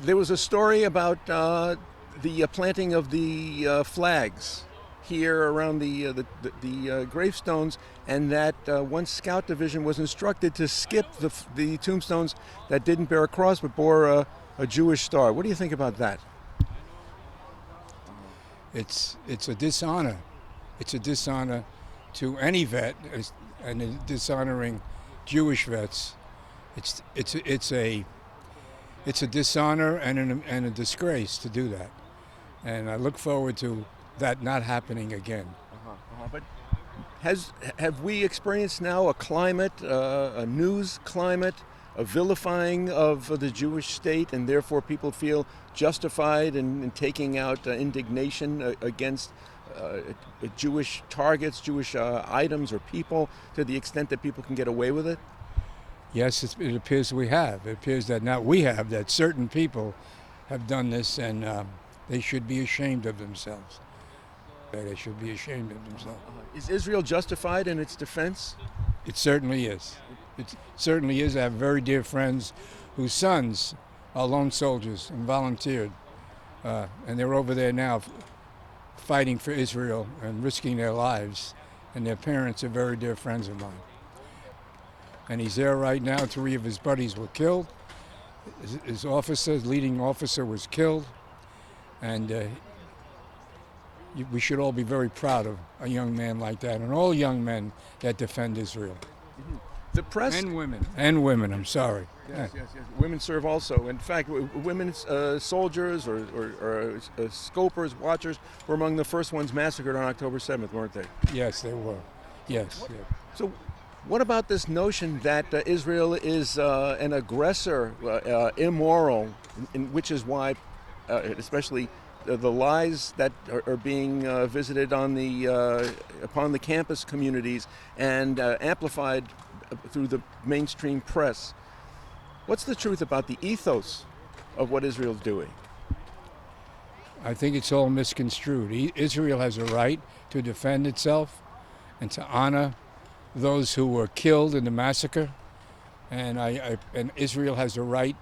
There was a story about the planting of the flags here around the gravestones, and that one scout division was instructed to skip the tombstones that didn't bear a cross but bore a Jewish star. What do you think about that? It's a dishonor. It's a dishonor to any vet, and dishonoring Jewish vets. It's a dishonor and a disgrace to do that. And I look forward to that not happening again. But have we experienced now a climate, a news climate, a vilifying of the Jewish state, and therefore people feel justified in taking out indignation against Jewish targets, Jewish items or people, to the extent that people can get away with it? Yes, it appears we have. It appears that not we have, that certain people have done this, and they should be ashamed of themselves. They should be ashamed of themselves. Is Israel justified in its defense? It certainly is. It certainly is. I have very dear friends whose sons are lone soldiers and volunteered. And they're over there now fighting for Israel and risking their lives. And their parents are very dear friends of mine. And he's there right now. 3 of his buddies were killed. His leading officer was killed. And we should all be very proud of a young man like that, and all young men that defend Israel. The press and women. I'm sorry. Yes. Women serve also. In fact, women soldiers or scopers, watchers, were among the first ones massacred on October 7th, weren't they? Yes, they were. Yes. So, what about this notion that Israel is an aggressor, immoral, which is why, especially the lies that are being visited on upon the campus communities and amplified through the mainstream press? What's the truth about the ethos of what Israel's doing? I think it's all misconstrued. Israel has a right to defend itself and to honor those who were killed in the massacre, and Israel has a right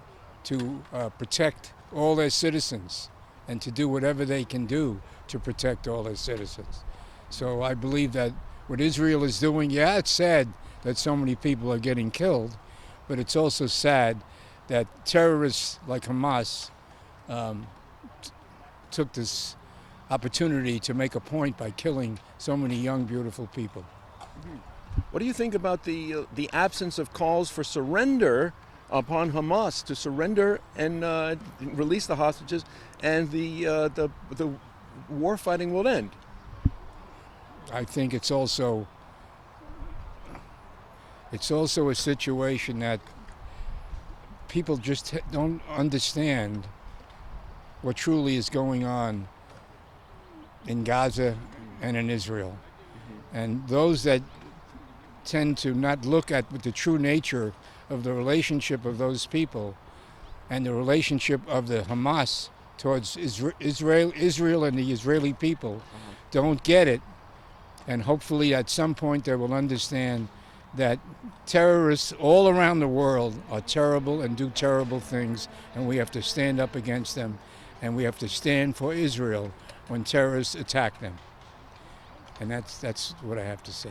to protect all their citizens and to do whatever they can do to protect all their citizens. So I believe that what Israel is doing, yeah, it's sad that so many people are getting killed, but it's also sad that terrorists like Hamas took this opportunity to make a point by killing so many young, beautiful people. What do you think about the absence of calls for surrender upon Hamas to surrender and release the hostages, and the war fighting will end? I think it's also a situation that people just don't understand what truly is going on in Gaza and in Israel. And those that tend to not look at the true nature of the relationship of those people and the relationship of the Hamas towards Israel and the Israeli people don't get it. And hopefully at some point they will understand that terrorists all around the world are terrible and do terrible things, and we have to stand up against them, and we have to stand for Israel when terrorists attack them. And that's what I have to say.